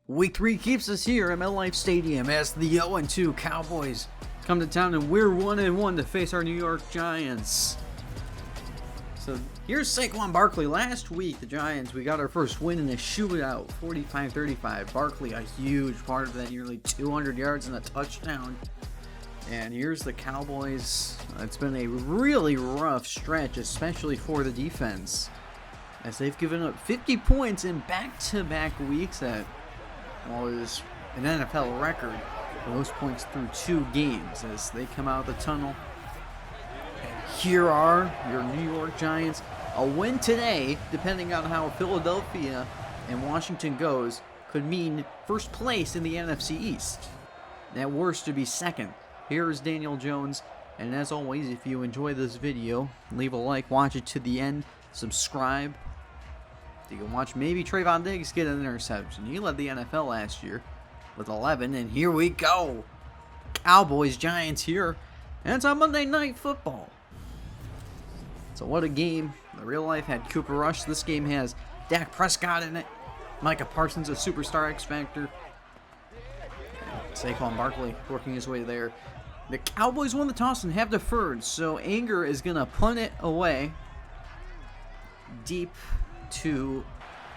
Week 3 keeps us here at MetLife Stadium as the 0-2 Cowboys come to town, and we're 1-1 to face our New York Giants. So here's Saquon Barkley. Last week, the Giants, we got our first win in a shootout, 45-35. Barkley, a huge part of that, nearly 200 yards and a touchdown. And here's the Cowboys. It's been a really rough stretch, especially for the defense, as they've given up 50 points in back-to-back weeks at is an NFL record for most points through 2 games as they come out of the tunnel. And here are your New York Giants. A win today, depending on how Philadelphia and Washington goes, could mean first place in the NFC East. At worst, to be second. Here's Daniel Jones, and as always, if you enjoy this video, leave a like, watch it to the end, subscribe. You can watch maybe Trayvon Diggs get an interception. He led the NFL last year with 11, and here we go. Cowboys, Giants here, and it's on Monday Night Football. So what a game. The real life had Cooper Rush. This game has Dak Prescott in it. Micah Parsons, a superstar X Factor. Saquon Barkley working his way there. The Cowboys won the toss and have deferred, so Anger is going to punt it away deep to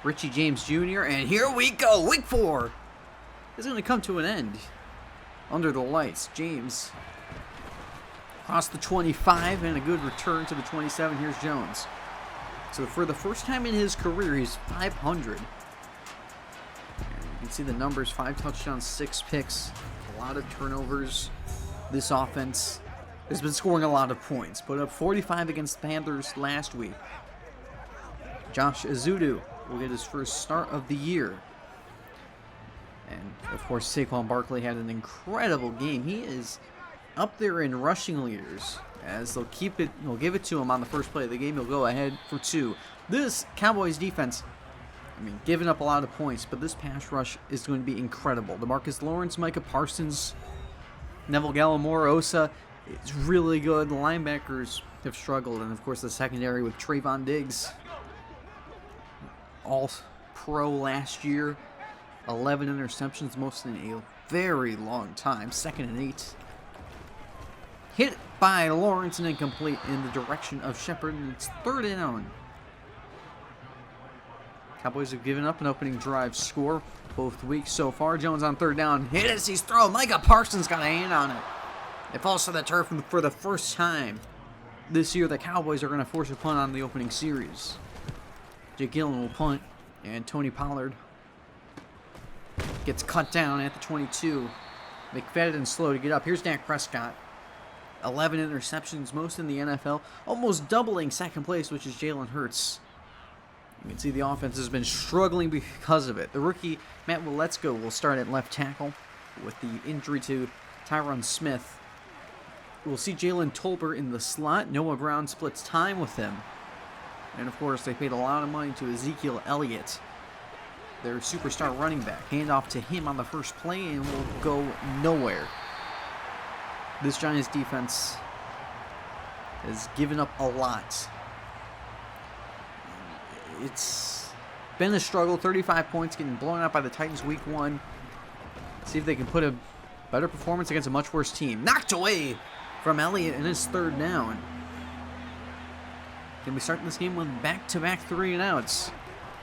Richie James Jr. And here we go. Week 4 is going to come to an end under the lights. James across the 25 and a good return to the 27. Here's Jones. So for the first time in his career, he's 500. And you can see the numbers: 5 touchdowns, 6 picks, a lot of turnovers. This offense has been scoring a lot of points. Put up 45 against the Panthers last week. Josh Azudu will get his first start of the year. And, of course, Saquon Barkley had an incredible game. He is up there in rushing leaders, as they'll give it to him on the first play of the game. He'll go ahead for 2. This Cowboys defense, giving up a lot of points, but this pass rush is going to be incredible. DeMarcus Lawrence, Micah Parsons, Neville Gallimore, Osa, it's really good. The linebackers have struggled, and, of course, the secondary with Trayvon Diggs, All-Pro last year, 11 interceptions, most in a very long time. 2nd and 8. Hit by Lawrence and incomplete in the direction of Shepard, and it's 3rd down. Cowboys have given up an opening drive score both weeks so far. Jones on 3rd down. Hit as he's thrown. Micah Parsons got a hand on it. It falls to the turf for the first time this year. The Cowboys are going to force a punt on the opening series. Jake Gillen will punt, and Tony Pollard gets cut down at the 22. McFadden slow to get up. Here's Dak Prescott. 11 interceptions, most in the NFL, almost doubling second place, which is Jalen Hurts. You can see the offense has been struggling because of it. The rookie, Matt Waletzko, will start at left tackle with the injury to Tyron Smith. We'll see Jalen Tolbert in the slot. Noah Brown splits time with him. And, of course, they paid a lot of money to Ezekiel Elliott, their superstar running back. Hand off to him on the first play, and will go nowhere. This Giants defense has given up a lot. It's been a struggle. 35 points, getting blown out by the Titans week 1. See if they can put a better performance against a much worse team. Knocked away from Elliott in his 3rd down. Can we start this game with back-to-back 3-and-outs?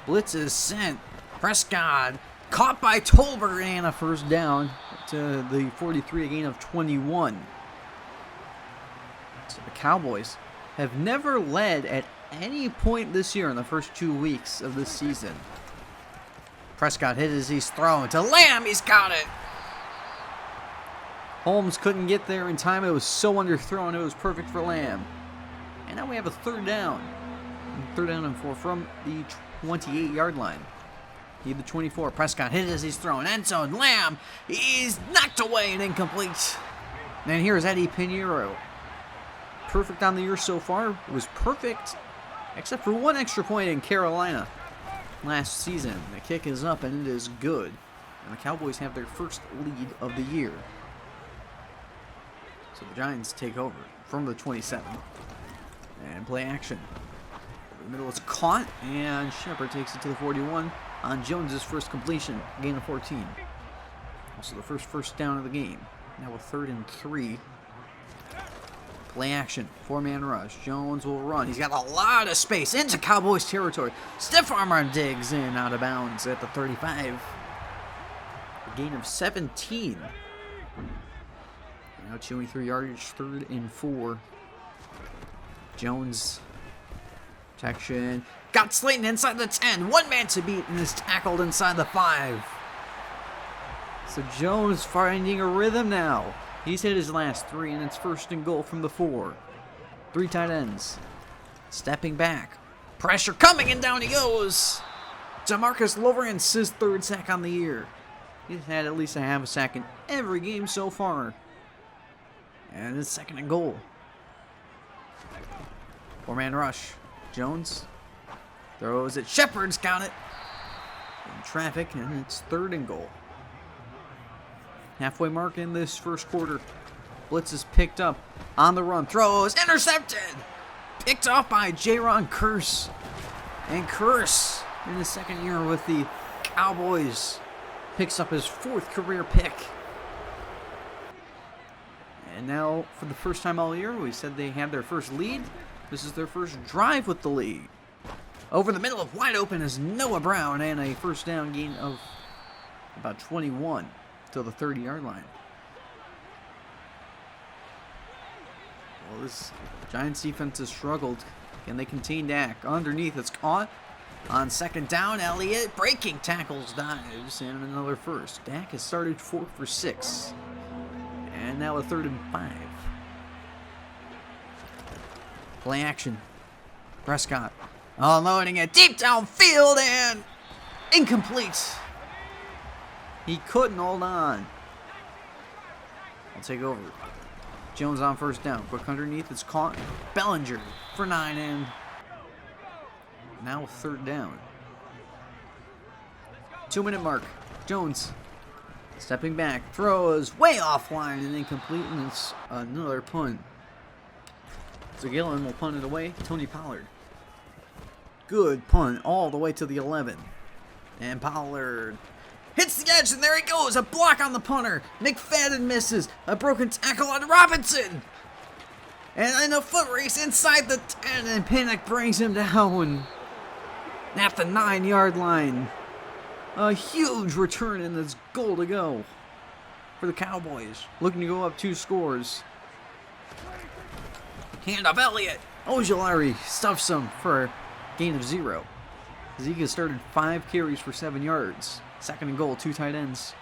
Blitz is sent. Prescott caught by Tolbert, and a 1st down to the 43, a gain of 21. So the Cowboys have never led at any point this year in the first 2 weeks of this season. Prescott hit as he's thrown to Lamb. He's got it. Holmes couldn't get there in time. It was so underthrown. It was perfect for Lamb. And now we have a 3rd down. 3rd down and 4 from the 28-yard line. Need the 24. Prescott hit as he's thrown. End zone. Lamb. He's knocked away and incomplete. And here's Eddie Pinheiro. Perfect on the year so far. It was perfect, except for 1 extra point in Carolina last season. The kick is up, and it is good. And the Cowboys have their first lead of the year. So the Giants take over from the 27. And play action. The middle is caught, and Shepard takes it to the 41. on Jones's first completion, gain of 14. Also the first down of the game. Now a 3rd and 3. Play action, 4-man rush. Jones will run. He's got a lot of space into Cowboys territory. Stiff armor digs in out of bounds at the 35. A gain of 17. Now chewing 3 yardage, 3rd and 4. Jones, protection. Got Slayton inside the 10. 1 man to beat and is tackled inside the 5. So Jones finding a rhythm now. He's hit his last 3, and it's 1st and goal from the 4. 3 tight ends. Stepping back. Pressure coming, and down he goes. DeMarcus Lawrence, his 3rd sack on the year. He's had at least a half a sack in every game so far. And it's 2nd and goal. 4-man rush. Jones throws it. Shepard's got it. In traffic, and it's 3rd and goal. Halfway mark in this first quarter. Blitz is picked up. On the run. Throws. Intercepted. Picked off by Jaron Kearse. And Kearse, in his 2nd year with the Cowboys, picks up his 4th career pick. And now, for the first time all year, we said they had their first lead. This is their first drive with the lead. Over the middle of wide open is Noah Brown, and a 1st down gain of about 21 to the 30-yard line. Well, this Giants defense has struggled. Can they contain Dak? Underneath, it's caught. On 2nd down, Elliott breaking tackles, dives, and another 1st. Dak has started 4 for 6. And now a 3rd and 5. Play action. Prescott unloading it deep downfield and incomplete. He couldn't hold on. I'll take over. Jones on 1st down. Quick underneath. It's caught. Bellinger for 9 and now 3rd down. 2-minute mark. Jones stepping back. Throws way offline and incomplete, and it's another punt. So Gillen will punt it away. Tony Pollard. Good punt all the way to the 11. And Pollard hits the edge, and there he goes. A block on the punter. McFadden misses. A broken tackle on Robinson. And in a foot race inside the 10, and Panic brings him down at the 9-yard line. A huge return, and it's goal to go for the Cowboys. Looking to go up 2 scores. Hand off Elliott. Ojulari stuffs him for a gain of 0. Zeke started 5 carries for 7 yards. 2nd and goal, 2 tight ends.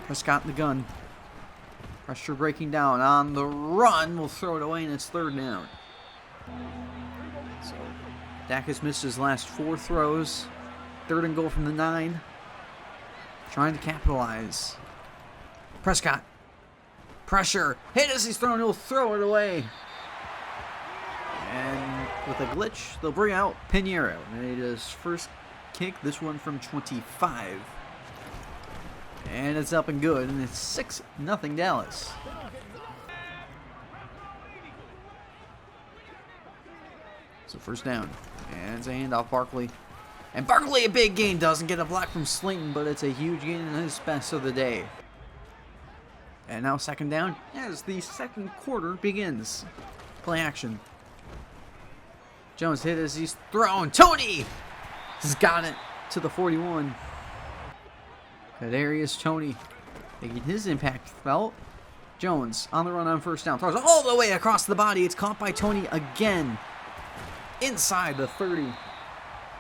Prescott in the gun. Pressure breaking down on the run. We'll throw it away, and it's 3rd down. So Dak has missed his last 4 throws. 3rd and goal from the 9. Trying to capitalize. Prescott. Pressure. Hit as he's thrown. He'll throw it away. And with a glitch, they'll bring out Pinheiro. Made his first kick, this one from 25. And it's up and good, and it's 6-0 Dallas. So 1st down. And it's a handoff, Barkley. And Barkley, a big gain, doesn't get a block from Slayton, but it's a huge gain in his best of the day. And now 2nd down as the 2nd quarter begins. Play action. Jones hit as he's thrown. Tony has got it to the 41. Kadarius Toney making his impact felt. Jones on the run on 1st down. Throws all the way across the body. It's caught by Toney again. Inside the 30.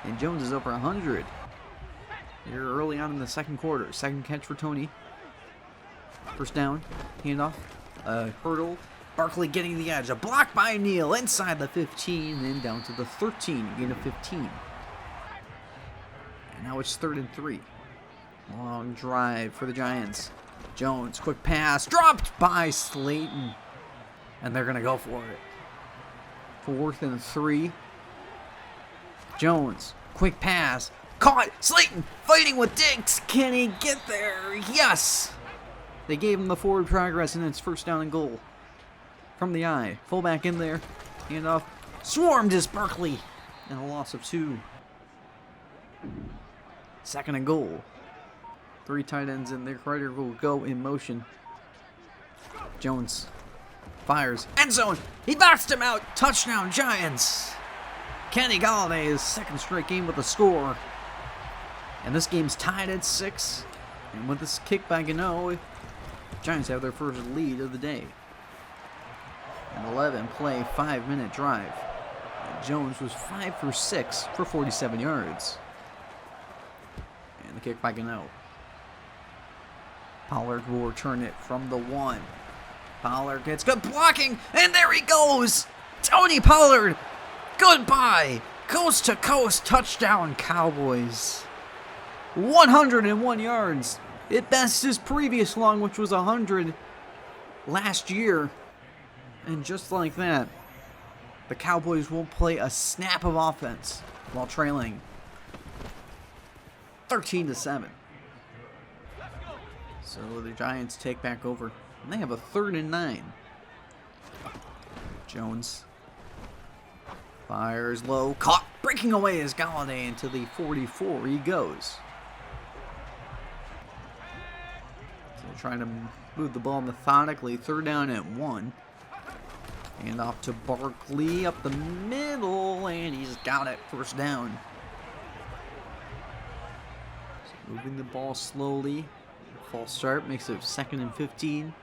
And Jones is over 100. Here early on in the 2nd quarter. 2nd catch for Toney. 1st down. Handoff. Hurdle. Barkley getting the edge. A block by Neal inside the 15. Then down to the 13. Gain of 15. And now it's 3rd and 3. Long drive for the Giants. Jones, quick pass. Dropped by Slayton. And they're going to go for it. 4th and 3. Jones, quick pass. Caught. Slayton fighting with Diggs. Can he get there? Yes. They gave him the forward progress, and it's 1st down and goal. From the eye. Fullback in there. Handoff. Swarmed is Barkley. And a loss of 2. 2nd and goal. 3 tight ends and their quarter will go in motion. Jones fires. End zone. He boxed him out. Touchdown, Giants. Kenny Galladay's 2nd straight game with a score. And this game's tied at 6. And with this kick by Gano, Giants have their first lead of the day. An 11-play, 5-minute drive. And Jones was 5 for 6 for 47 yards. And the kick by Gano. Pollard will return it from the 1. Pollard gets good blocking, and there he goes! Tony Pollard! Goodbye! Coast to coast touchdown, Cowboys. 101 yards. It bests his previous long, which was 100 last year. And just like that, the Cowboys won't play a snap of offense while trailing 13-7. So the Giants take back over. And they have a 3rd and 9. Jones fires low. Caught. Breaking away is Galladay into the 44. He goes. So trying to move the ball methodically. 3rd down at 1. And off to Barkley up the middle. And he's got it. 1st down. So moving the ball slowly. False start makes it 2nd and 15.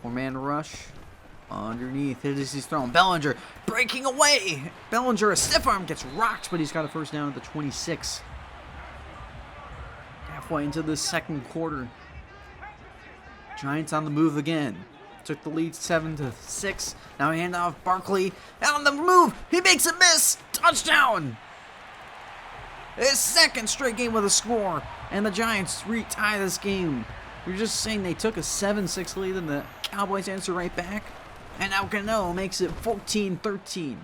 4-man rush. Underneath it as he's thrown. Bellinger breaking away. Bellinger, a stiff arm, gets rocked, but he's got a 1st down at the 26. Halfway into the 2nd quarter. Giants on the move again. Took the lead 7-6. Now hand off Barkley. On the move. He makes a miss. Touchdown. His 2nd straight game with a score. And the Giants retie this game. We're just saying they took a 7-6 lead and the Cowboys answer right back. And now Gano makes it 14-13.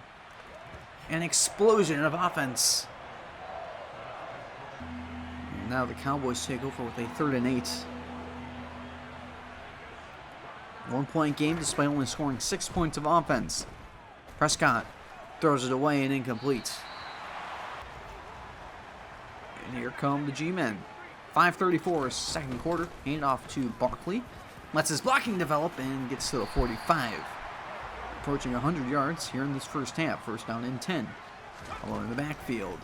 An explosion of offense. And now the Cowboys take over with a 3rd and 8. 1-point game despite only scoring 6 points of offense. Prescott throws it away and incomplete. And here come the G-men. 5:34 2nd quarter. Hand off to Barkley. Lets his blocking develop and gets to the 45. Approaching 100 yards here in this 1st half. 1st down and 10. Along in the backfield.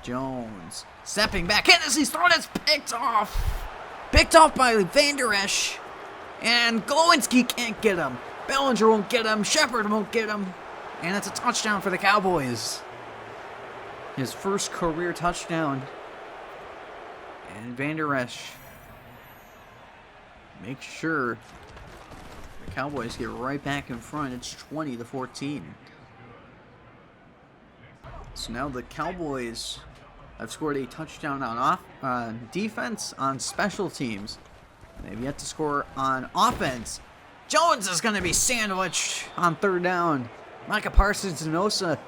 Jones stepping back in as he's thrown. It's picked off. Picked off by Van Der Esch. And Glowinski can't get him. Bellinger won't get him. Shepard won't get him. And it's a touchdown for the Cowboys. His 1st career touchdown. And Van Der Esch makes sure the Cowboys get right back in front. It's 20-14. So now the Cowboys have scored a touchdown on defense, on special teams. They've yet to score on offense. Jones is going to be sandwiched on 3rd down. Micah Parsons and Osa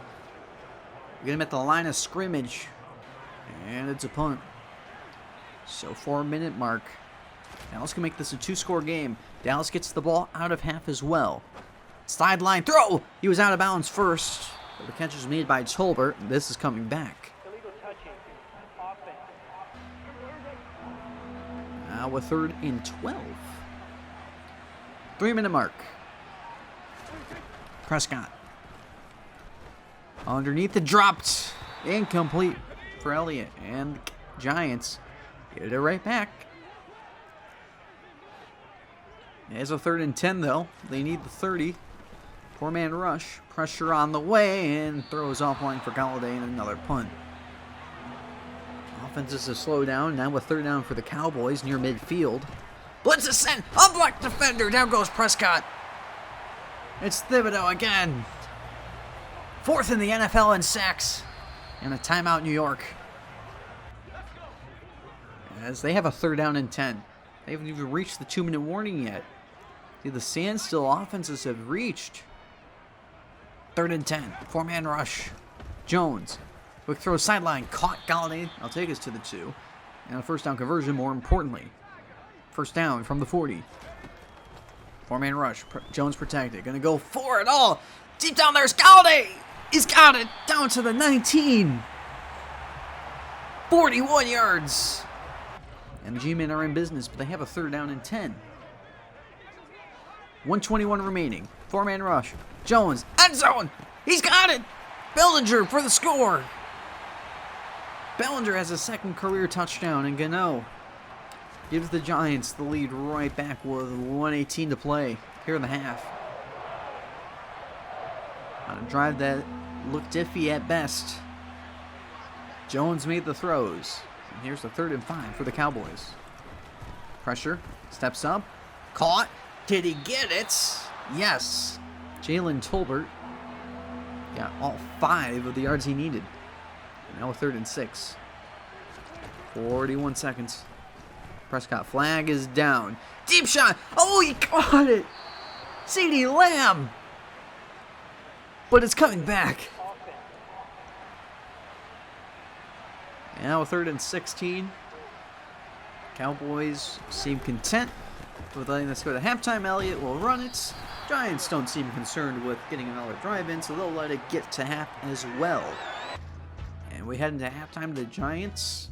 get him at the line of scrimmage. And it's a punt. So 4-minute mark. Dallas can make this a 2-score game. Dallas gets the ball out of half as well. Sideline throw. He was out of bounds first. But the catch is made by Tolbert. This is coming back. Now a 3rd and 12. 3-minute mark. Prescott. Underneath the dropped. Incomplete for Elliott. And the Giants get it right back. It's a 3rd and 10 though. They need the 30. 4-man rush. Pressure on the way and throws offline for Galladay and another punt. Offense is a slow down. Now a 3rd down for the Cowboys near midfield. Blitz is sent. Unblocked defender. Down goes Prescott. It's Thibodeau again. 4th in the NFL in sacks. And a timeout New York. As they have a 3rd down and 10. They haven't even reached the 2-minute warning yet. See, the standstill offenses have reached. 3rd and 10. 4-man rush. Jones. Quick throw sideline. Caught Galladay. I'll take us to the 2. And a 1st down conversion, more importantly. 1st down from the 40. 4-man rush. Jones protected. Gonna go for it all. Deep down there's Galladay. He's got it. Down to the 19. 41 yards. And the G-Men are in business, but they have a 3rd down and 10. 1:21 remaining. 4-man rush. Jones, end zone. He's got it. Bellinger for the score. Bellinger has a 2nd career touchdown, and Gano gives the Giants the lead right back with 1:18 to play here in the half. On a drive that looked iffy at best, Jones made the throws. And here's the 3rd and 5 for the Cowboys. Pressure, steps up, caught. Did he get it? Yes. Jalen Tolbert got all 5 of the yards he needed. Now a 3rd and 6. 41 seconds. Prescott flag is down. Deep shot. Oh, he caught it. CeeDee Lamb. But it's coming back. And now a 3rd and 16. Cowboys seem content with letting this go to halftime. Elliott will run it. Giants don't seem concerned with getting another drive in, so they'll let it get to half as well. And we head into halftime. The Giants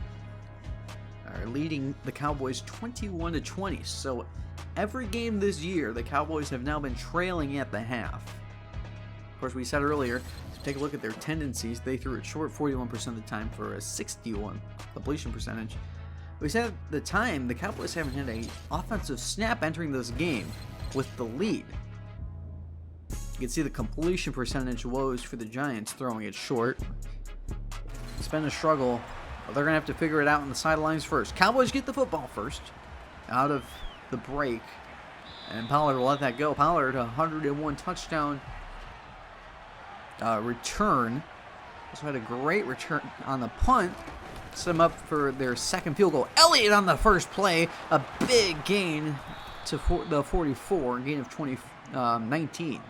are leading the Cowboys 21-20. So every game this year, the Cowboys have now been trailing at the half. Of course, we said earlier, take a look at their tendencies. They threw it short 41% of the time for a 61 completion percentage. We said at the time, the Cowboys haven't had an offensive snap entering this game with the lead. You can see the completion percentage woes for the Giants throwing it short. It's been a struggle. But they're going to have to figure it out on the sidelines first. Cowboys get the football first out of the break. And Pollard will let that go. Pollard, 101 touchdown return. Also had a great return on the punt. Set them up for their 2nd field goal. Elliott on the first play. A big gain to the 44. Gain of 19.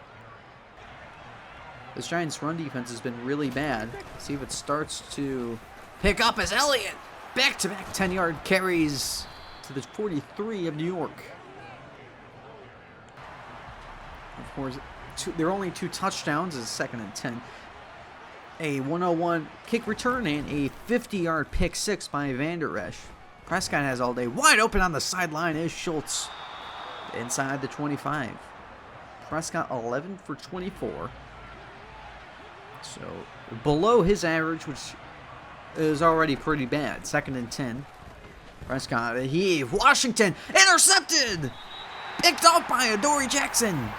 This Giants' run defense has been really bad. See if it starts to pick up as Elliott back-to-back 10-yard carries to the 43 of New York. Of course, there are only 2 touchdowns as 2nd and 10. A 101 kick return and a 50-yard pick 6 by Vander Esch. Prescott has all day. Wide open on the sideline is Schultz inside the 25. Prescott 11 for 24. So below his average, which is already pretty bad. 2nd and 10. Prescott, a heave. Washington intercepted. Picked off by Adoree Jackson.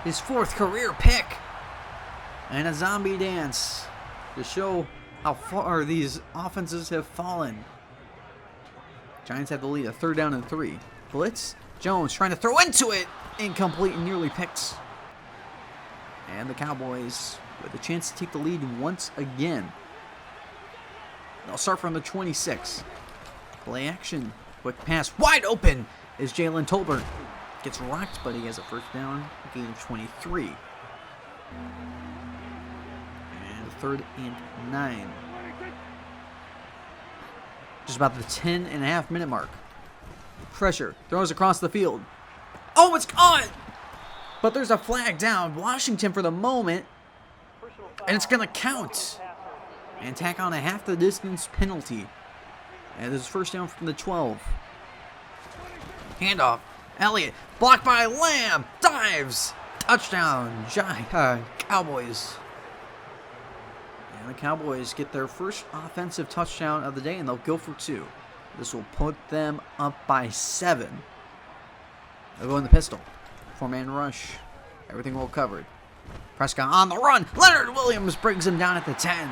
His 4th career pick. And a zombie dance to show how far these offenses have fallen. Giants have the lead. A 3rd down and 3. Blitz. Jones trying to throw into it. Incomplete and nearly picked. And the Cowboys with a chance to take the lead once again. They'll start from the 26. Play action. Quick pass. Wide open is Jalen Tolbert. Gets rocked, but he has a 1st down. Gain of 23. And a 3rd and 9. Just about the 10.5-minute mark. Pressure. Throws across the field. Oh, it's caught! But there's a flag down. Washington for the moment. And it's going to count. And tack on a half the distance penalty. And this is 1st down from the 12. Handoff. Elliott. Blocked by Lamb. Dives. Touchdown. Cowboys. And the Cowboys get their first offensive touchdown of the day, and they'll go for 2. This will put them up by 7. They'll go in the pistol. 4-man rush. Everything well covered. Prescott on the run. Leonard Williams brings him down at the 10.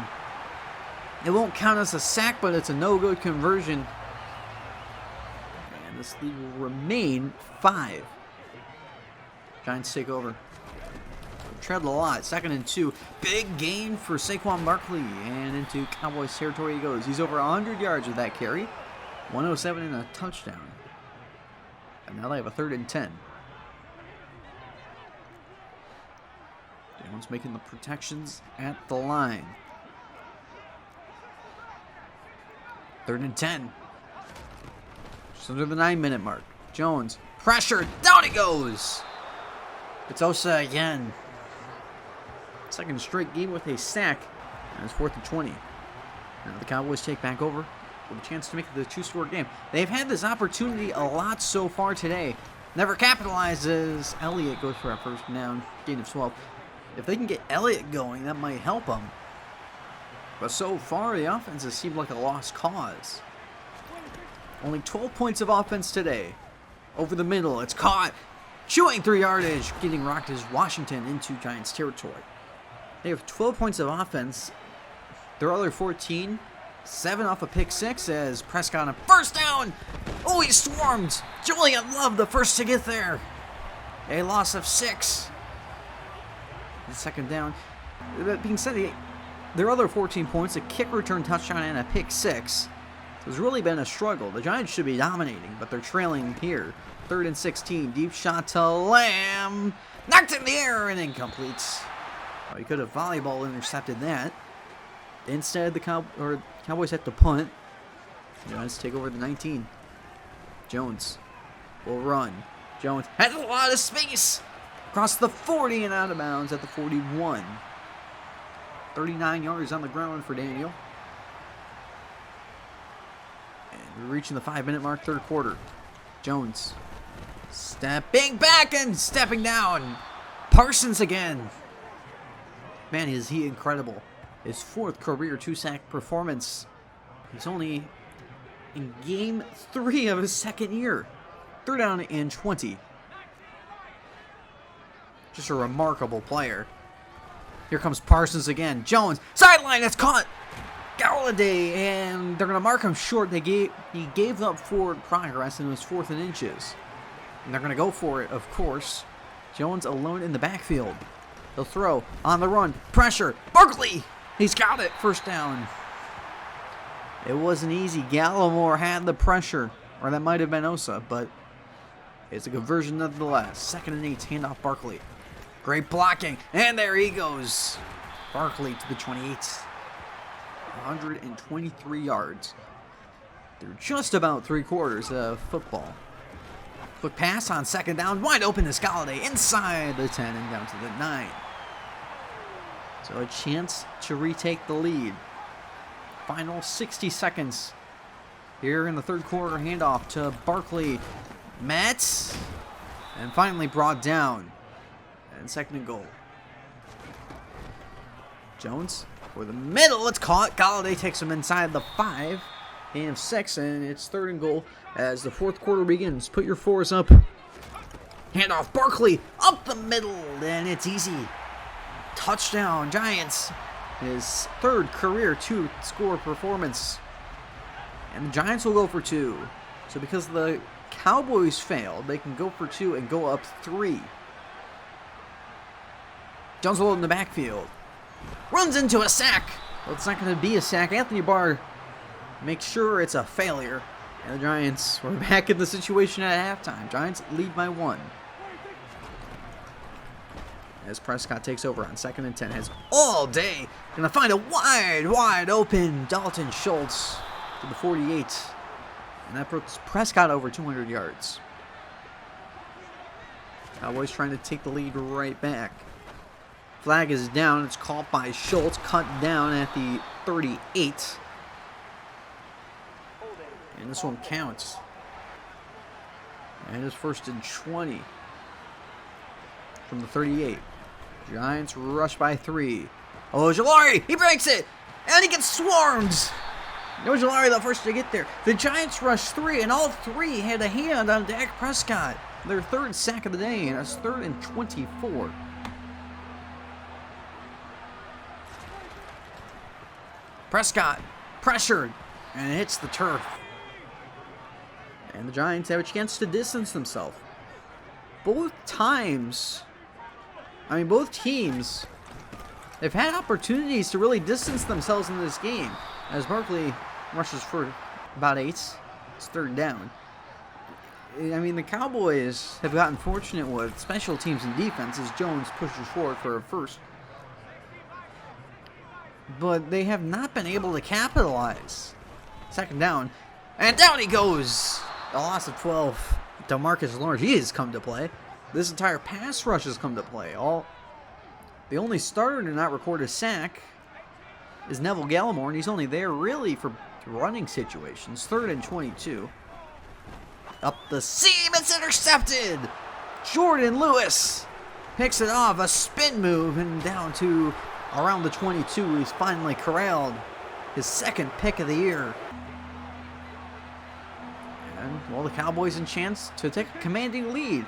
It won't count as a sack, but it's a no-good conversion. And this lead will remain 5. Giants take over. Tread a lot. 2nd and 2. Big gain for Saquon Barkley. And into Cowboys territory he goes. He's over 100 yards with that carry. 107 and a touchdown. And now they have a 3rd and 10. Jones making the protections at the line. 3rd and 10. Just under the 9-minute mark. Jones, pressure, down he goes. It's Osa again. 2nd straight game with a sack. And it's 4th and 20. Now the Cowboys take back over with a chance to make it the two-score game. They've had this opportunity a lot so far today. Never capitalizes. Elliott goes for a first down, gain of 12. If they can get Elliott going, that might help them. But so far, the offense has seemed like a lost cause. Only 12 points of offense today. Over the middle, it's caught. Chewing 3 yardage. Getting rocked is Washington into Giants territory. They have 12 points of offense. Their other 14, 7 off a pick 6 as Prescott on first down. Oh, he swarmed. Julian Love the first to get there. A loss of 6. The second down. That being said, their other 14 points, a kick return touchdown and a pick 6. So it's really been a struggle. The Giants should be dominating, but they're trailing here. 3rd and 16. Deep shot to Lamb. Knocked in the air and incomplete. Oh, he could have volleyball intercepted that. Instead, the Cowboys have to punt. The Giants take over the 19. Jones will run. Jones has a lot of space. Across the 40 and out of bounds at the 41. 39 yards on the ground for Daniel. And we're reaching the 5-minute mark, third quarter. Jones stepping back and stepping down. Parsons again. Man, is he incredible. His 4th career 2-sack performance. He's only in game 3 of his 2nd year. 3rd down and 20. Just a remarkable player. Here comes Parsons again. Jones, sideline, that's caught. Galladay, and they're going to mark him short. He gave up forward progress and it was 4th and inches. And they're going to go for it, of course. Jones alone in the backfield. He'll throw on the run. Pressure. Barkley. He's got it. First down. It wasn't easy. Gallimore had the pressure. Or that might have been Osa, but it's a conversion nonetheless. 2nd and 8. Handoff Barkley. Great blocking. And there he goes. Barkley to the 28. 123 yards. They're just about 3/4 of football. Quick pass on 2nd down. Wide open is Galladay inside the 10 and down to the 9. So a chance to retake the lead. Final 60 seconds here in the 3rd quarter. Handoff to Barkley. Metz. And finally brought down. And 2nd and goal. Jones for the middle. It's caught. Galladay takes him inside the 5. Gain of 6. And it's 3rd and goal as the 4th quarter begins. Put your 4s up. Handoff Barkley up the middle. And it's easy. Touchdown, Giants. His 3rd career 2-score performance. And the Giants will go for 2. So because the Cowboys failed, they can go for 2 and go up 3. Jones will in the backfield. Runs into a sack. Well, it's not going to be a sack. Anthony Barr makes sure it's a failure. And the Giants were back in the situation at halftime. Giants lead by 1. As Prescott takes over on 2nd and 10, has all day. Gonna find a wide open Dalton Schultz to the 48. And that puts Prescott over 200 yards. Cowboys trying to take the lead right back. Flag is down. It's caught by Schultz. Cut down at the 38. And this one counts. And it's 1st and 20 from the 38. Giants rush by 3. Ojulari, he breaks it, and he gets swarmed. Ojulari the first to get there. The Giants rush 3, and all 3 had a hand on Dak Prescott. Their 3rd sack of the day, and it's 3rd and 24. Prescott pressured, and it hits the turf. And the Giants have a chance to distance themselves. Both teams have had opportunities to really distance themselves in this game. As Barkley rushes for about 8. It's 3rd down. I mean, the Cowboys have gotten fortunate with special teams and defense as Jones pushes forward for a first. But they have not been able to capitalize. 2nd down. And down he goes. A loss of 12. DeMarcus Lawrence, he has come to play. This entire pass rush has come to play. The only starter to not record a sack is Neville Gallimore, and he's only there really for running situations. 3rd and 22. Up the seam, it's intercepted! Jordan Lewis picks it off, a spin move, and down to around the 22. He's finally corralled. His 2nd pick of the year. And, well, the Cowboys in chance to take a commanding lead.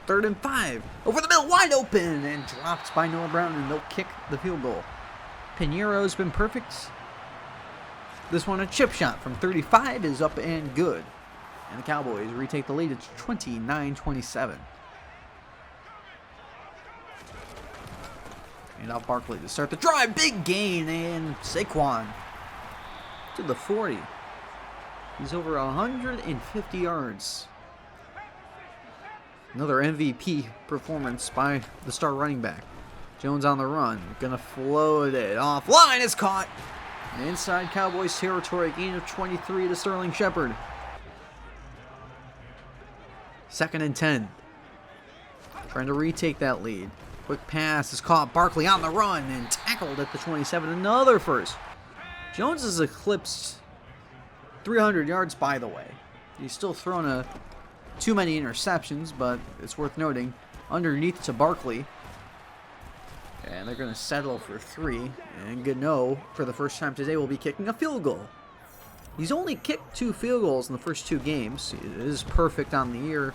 3rd and 5. Over the middle, wide open, and dropped by Noah Brown, and they'll kick the field goal. Piñeiro's been perfect. This one, a chip shot from 35, is up and good. And the Cowboys retake the lead. It's 29-27. And off Barkley to start the drive. Big gain, and Saquon to the 40. He's over 150 yards. Another MVP performance by the star running back. Jones on the run. Gonna float it offline. It's caught. Inside Cowboys territory. Gain of 23 to Sterling Shepard. 2nd and 10. Trying to retake that lead. Quick pass is caught. Barkley on the run and tackled at the 27. Another first. Jones has eclipsed 300 yards, by the way. He's still thrown too many interceptions, but it's worth noting. Underneath to Barkley. And they're going to settle for 3. And Gano, for the first time today, will be kicking a field goal. He's only kicked 2 field goals in the first 2 games. It is perfect on the year.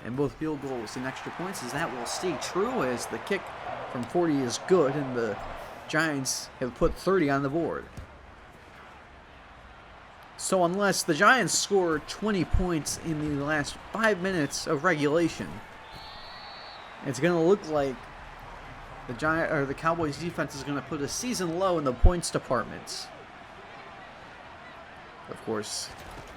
And both field goals and extra points, as that will stay true as the kick from 40 is good. And the Giants have put 30 on the board. So unless the Giants score 20 points in the last 5 minutes of regulation, it's going to look like the Cowboys defense is going to put a season low in the points department. Of course,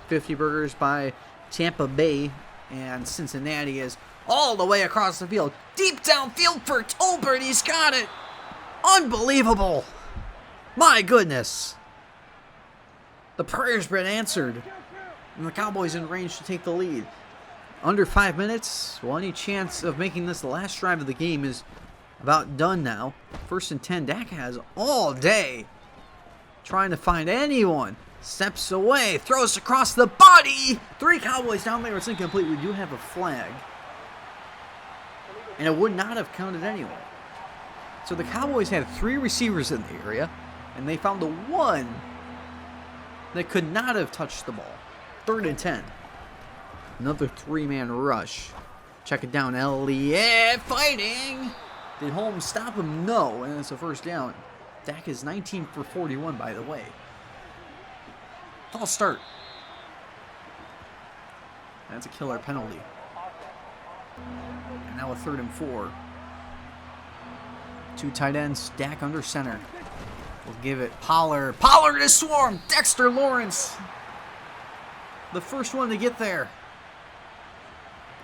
50 burgers by Tampa Bay, and Cincinnati is all the way across the field. Deep downfield for Tolbert. He's got it. Unbelievable. My goodness. The prayer's been answered. And the Cowboys in range to take the lead. Under 5 minutes. Well, any chance of making this the last drive of the game is about done now. 1st and 10. Dak has all day trying to find anyone. Steps away. Throws across the body. 3 Cowboys down there. It's incomplete. We do have a flag. And it would not have counted anyway. So the Cowboys had 3 receivers in the area. And they found the one that could not have touched the ball. 3rd and 10. Another 3-man rush. Check it down. Elliott fighting. Did Holmes stop him? No. And it's a first down. Dak is 19 for 41, by the way. False start. That's a killer penalty. And now a 3rd and 4. 2 tight ends. Dak under center. We'll give it Pollard. Pollard is swarmed. Dexter Lawrence. The first one to get there.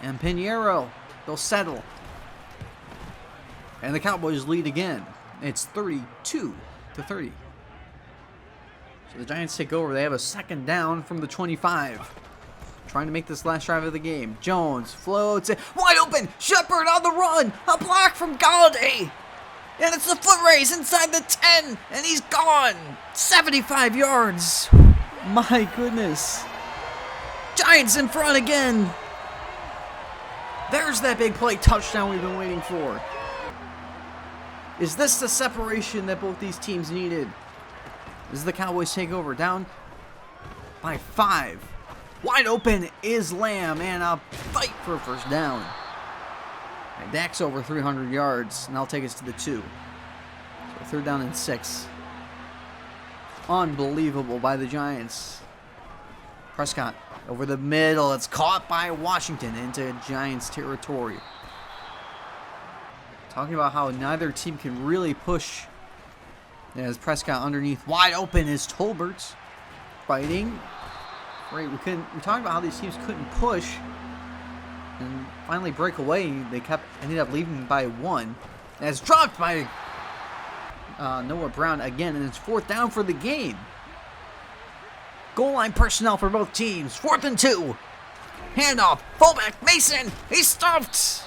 And Piñeiro. They'll settle. And the Cowboys lead again. It's 32-30. So the Giants take over. They have a 2nd down from the 25. Trying to make this last drive of the game. Jones floats it. Wide open. Shepard on the run. A block from Galladay. And it's the foot race inside the 10. And he's gone. 75 yards. My goodness. Giants in front again. There's that big play touchdown we've been waiting for. Is this the separation that both these teams needed? As the Cowboys take over, down by 5. Wide open is Lamb, and a fight for a first down. And Dak's over 300 yards, and that'll take us to the 2. So 3rd down and 6. Unbelievable by the Giants. Prescott over the middle. It's caught by Washington into Giants territory. Talking about how neither team can really push. As Prescott underneath, wide open is Tolbert. Fighting. Right, we talked about how these teams couldn't push and finally break away. They ended up leading by 1. And it's dropped by Noah Brown again, and it's 4th down for the game. Goal line personnel for both teams. 4th and 2. Handoff. Fullback Mason. He's stuffed.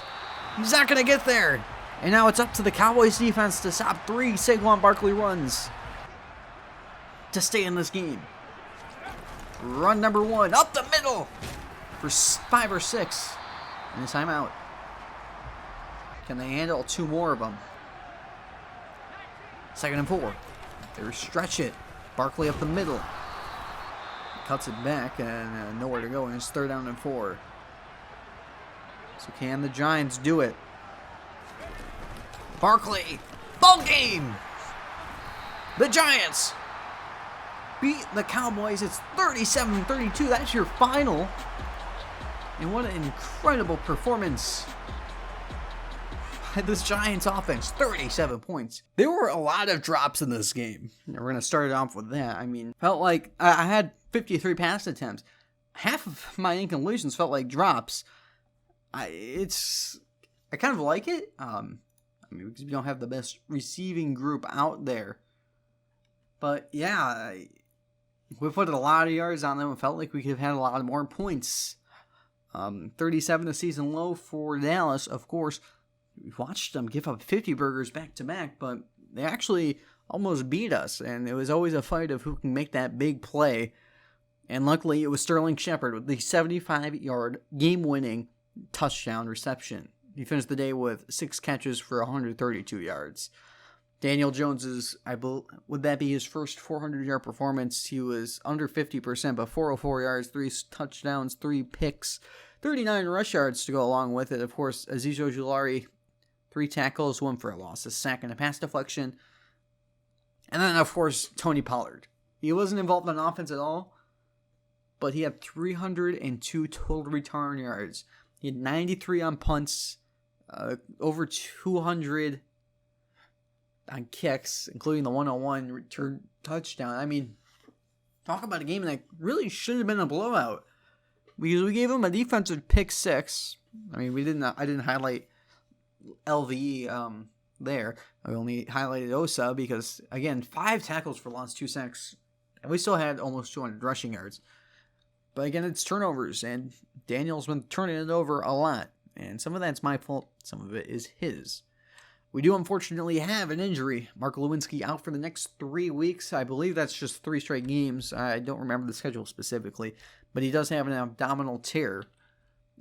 He's not going to get there. And now it's up to the Cowboys defense to stop 3 Saquon Barkley runs to stay in this game. Run number 1 up the middle for 5 or 6. And a timeout. Can they handle 2 more of them? 2nd and 4. They stretch it. Barkley up the middle. Cuts it back and nowhere to go. And it's 3rd down and 4. So can the Giants do it? Barkley. Ball game. The Giants beat the Cowboys. It's 37-32. That's your final. And what an incredible performance by this Giants offense. 37 points. There were a lot of drops in this game. We're going to start it off with that. I mean, felt like I had 53 pass attempts. Half of my incompletions felt like drops. I kind of like it. I mean, because we don't have the best receiving group out there. But yeah, we put a lot of yards on them. It felt like we could have had a lot more points. 37 the season low for Dallas. Of course, we watched them give up 50 burgers back to back, but they actually almost beat us. And it was always a fight of who can make that big play. And luckily, it was Sterling Shepard with the 75-yard game-winning touchdown reception. He finished the day with 6 catches for 132 yards. Daniel Jones's, would that be his first 400-yard performance? He was under 50%, but 404 yards, 3 touchdowns, 3 picks, 39 rush yards to go along with it. Of course, Azeez Ojulari, 3 tackles, 1 for a loss, a sack, and a pass deflection. And then, of course, Tony Pollard. He wasn't involved in offense at all, but he had 302 total return yards. He had 93 on punts, over 200 on kicks, including the 101 return touchdown. I mean, talk about a game that really should have been a blowout. Because we gave him a defensive pick 6. I mean, I didn't highlight LVE there. I only highlighted Osa because, again, 5 tackles for loss, 2 sacks. And we still had almost 200 rushing yards. But again, it's turnovers, and Daniel's been turning it over a lot. And some of that's my fault, some of it is his. We do unfortunately have an injury. Mark Lewinsky out for the next 3 weeks. I believe that's just 3 straight games. I don't remember the schedule specifically. But he does have an abdominal tear.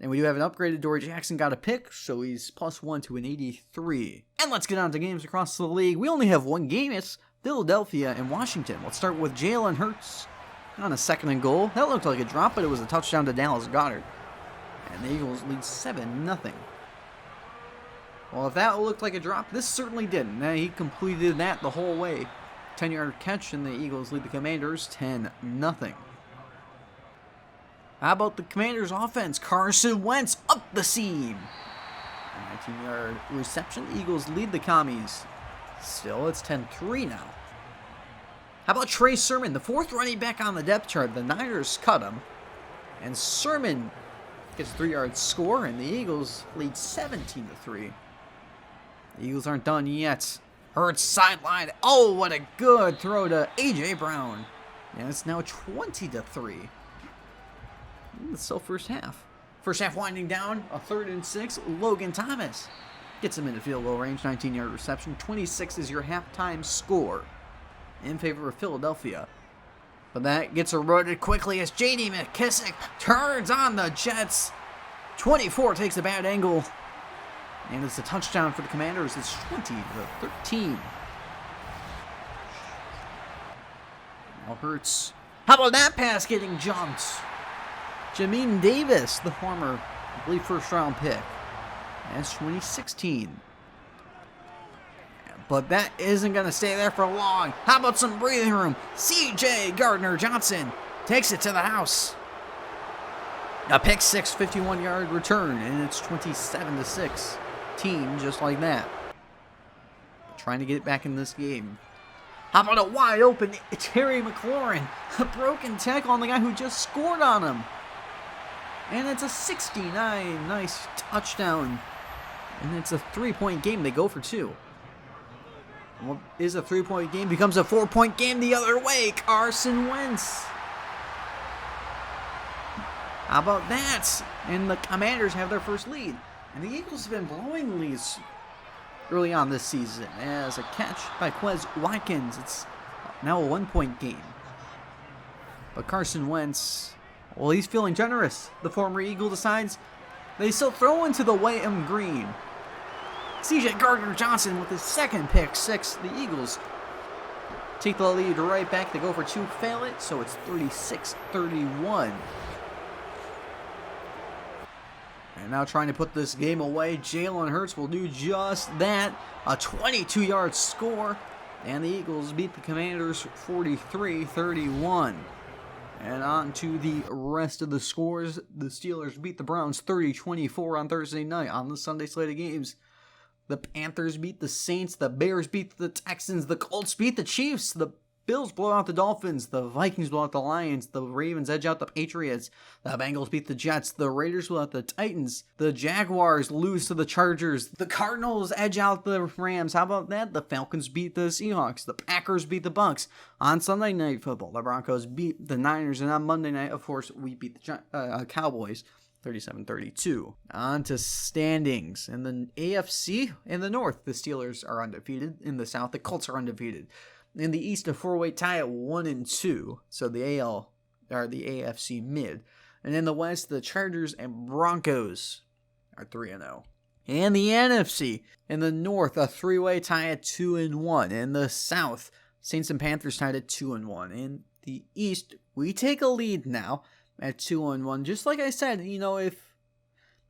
And we do have an upgraded Dory Jackson, got a pick, so he's +1 to an 83. And let's get on to games across the league. We only have 1 game. It's Philadelphia and Washington. Let's start with Jalen Hurts on a 2nd and goal. That looked like a drop, but it was a touchdown to Dallas Goedert. And the Eagles lead 7-0. Well, if that looked like a drop, this certainly didn't. He completed that the whole way. 10-yard catch, and the Eagles lead the Commanders 10-0. How about the Commanders' offense? Carson Wentz up the seam. 19-yard reception. The Eagles lead the Commies. Still, it's 10-3 now. How about Trey Sermon, the 4th running back on the depth chart? The Niners cut him. And Sermon gets a 3-yard score, and the Eagles lead 17-3. The Eagles aren't done yet. Hurts sideline. Oh, what a good throw to A.J. Brown. And it's now 20-3. It's still first half. First half winding down. A 3rd and 6. Logan Thomas gets him into field goal range. 19-yard reception. 26 is your halftime score in favor of Philadelphia. But that gets eroded quickly as J.D. McKissick turns on the Jets. 24 takes a bad angle. And it's a touchdown for the Commanders. It's 20-13. Now Hurts. How about that pass getting jumped? Jamin Davis, the former, I believe, 1st-round pick. And it's 2016. But that isn't going to stay there for long. How about some breathing room? C.J. Gardner-Johnson takes it to the house. A pick 6, 51-yard return, and it's 27-6. Team just like that. Trying to get it back in this game. How about a wide open Terry McLaurin? A broken tackle on the guy who just scored on him. And it's a 69. Nice touchdown. And it's a 3-point game. They go for 2. What is a 3-point game becomes a 4-point game the other way. Carson Wentz. How about that? And the Commanders have their first lead. And the Eagles have been blowing leads early on this season as a catch by Quez Watkins. It's now a 1-point game. But Carson Wentz, well, he's feeling generous. The former Eagle decides they still throw into the White Green. C.J. Gardner-Johnson with his second pick six. The Eagles take the lead right back. They go for two, fail it, so it's 36-31. And now trying to put this game away, Jalen Hurts will do just that. A 22-yard score, and the Eagles beat the Commanders 43-31. And on to the rest of the scores. The Steelers beat the Browns 30-24 on Thursday night on the Sunday slate of games. The Panthers beat the Saints. The Bears beat the Texans. The Colts beat the Chiefs. The Bills blow out the Dolphins. The Vikings blow out the Lions. The Ravens edge out the Patriots. The Bengals beat the Jets. The Raiders blow out the Titans. The Jaguars lose to the Chargers. The Cardinals edge out the Rams. How about that? The Falcons beat the Seahawks. The Packers beat the Bucks. On Sunday Night Football, the Broncos beat the Niners. And on Monday night, of course, we beat the Cowboys 37-32. On to standings. In the AFC, in the North, the Steelers are undefeated. In the South, the Colts are undefeated. In the East, a four-way tie at 1-2. So the AFC mid. And in the West, the Chargers and Broncos are 3-0. And the NFC, in the North, a three-way tie at 2-1. In the South, Saints and Panthers tied at 2-1. In the East, we take a lead now at 2-1. Just like I said, if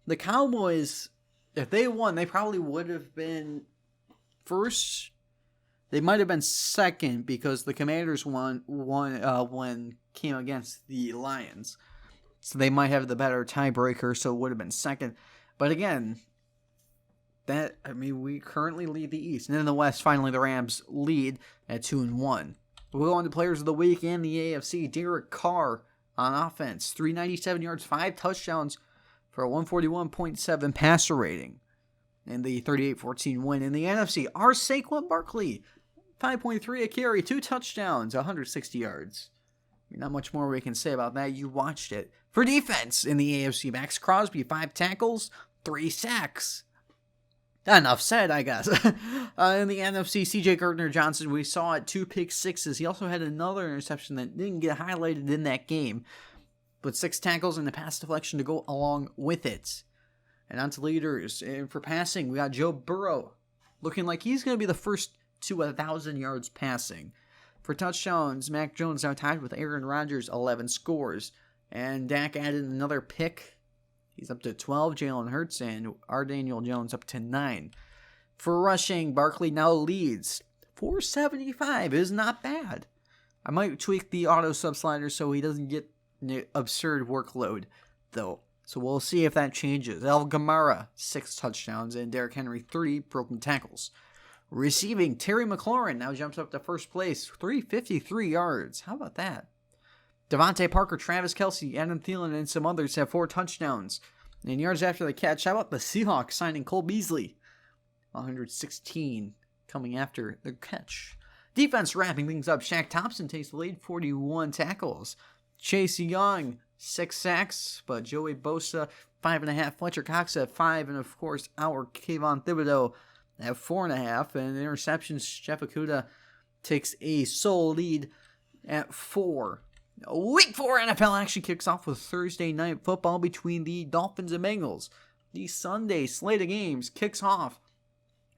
the Cowboys, if they won, they probably would have been first. They might have been second because the Commanders won when came against the Lions. So they might have the better tiebreaker, so it would have been second. But again, we currently lead the East. And in the West, finally the Rams lead at 2-1. We'll go on to Players of the Week in the AFC. Derek Carr on offense. 397 yards, 5 touchdowns for a 141.7 passer rating. In the 38-14 win. In the NFC, our Saquon Barkley. 5.3 a carry, 2 touchdowns, 160 yards. Not much more we can say about that. You watched it. For defense in the AFC, Max Crosby, 5 tackles, 3 sacks. Enough said, I guess. In the NFC, C.J. Gardner-Johnson, we saw it, 2 pick sixes. He also had another interception that didn't get highlighted in that game, but 6 tackles and a pass deflection to go along with it. And on to leaders. And for passing, we got Joe Burrow, looking like he's going to be the first to 1,000 yards passing. For touchdowns, Mac Jones now tied with Aaron Rodgers, 11 scores. And Dak added another pick. He's up to 12. Jalen Hurts and our Daniel Jones up to 9. For rushing, Barkley now leads. 475 is not bad. I might tweak the auto sub slider so he doesn't get an absurd workload, though. So we'll see if that changes. El Gamara, 6 touchdowns, and Derrick Henry, 3 broken tackles. Receiving, Terry McLaurin now jumps up to first place, 353 yards. How about that? Devontae Parker, Travis Kelce, Adam Thielen, and some others have 4 touchdowns. And yards after the catch, how about the Seahawks signing Cole Beasley? 116 coming after the catch. Defense wrapping things up. Shaq Thompson takes the lead, 41 tackles. Chase Young, 6 sacks, but Joey Bosa, 5.5. Fletcher Cox at 5, and of course, our Kayvon Thibodeau at 4.5. And interceptions, Jeff Okudah takes a sole lead at 4. Week 4 NFL action kicks off with Thursday night football between the Dolphins and Bengals. The Sunday slate of games kicks off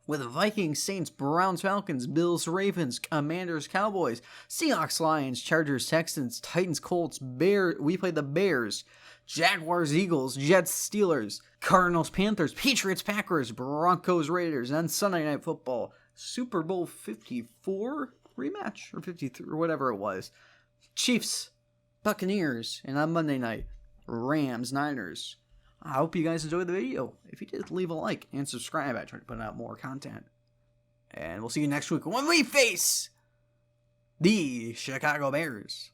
with Vikings, Saints, Browns, Falcons, Bills, Ravens, Commanders, Cowboys, Seahawks, Lions, Chargers, Texans, Titans, Colts, Bears. We play the Bears, Jaguars, Eagles, Jets, Steelers, Cardinals, Panthers, Patriots, Packers, Broncos, Raiders, and Sunday Night Football, Super Bowl 54 rematch, or 53, or whatever it was. Chiefs, Buccaneers, and on Monday night, Rams, Niners. I hope you guys enjoyed the video. If you did, leave a like and subscribe. I try to put out more content. And we'll see you next week when we face the Chicago Bears.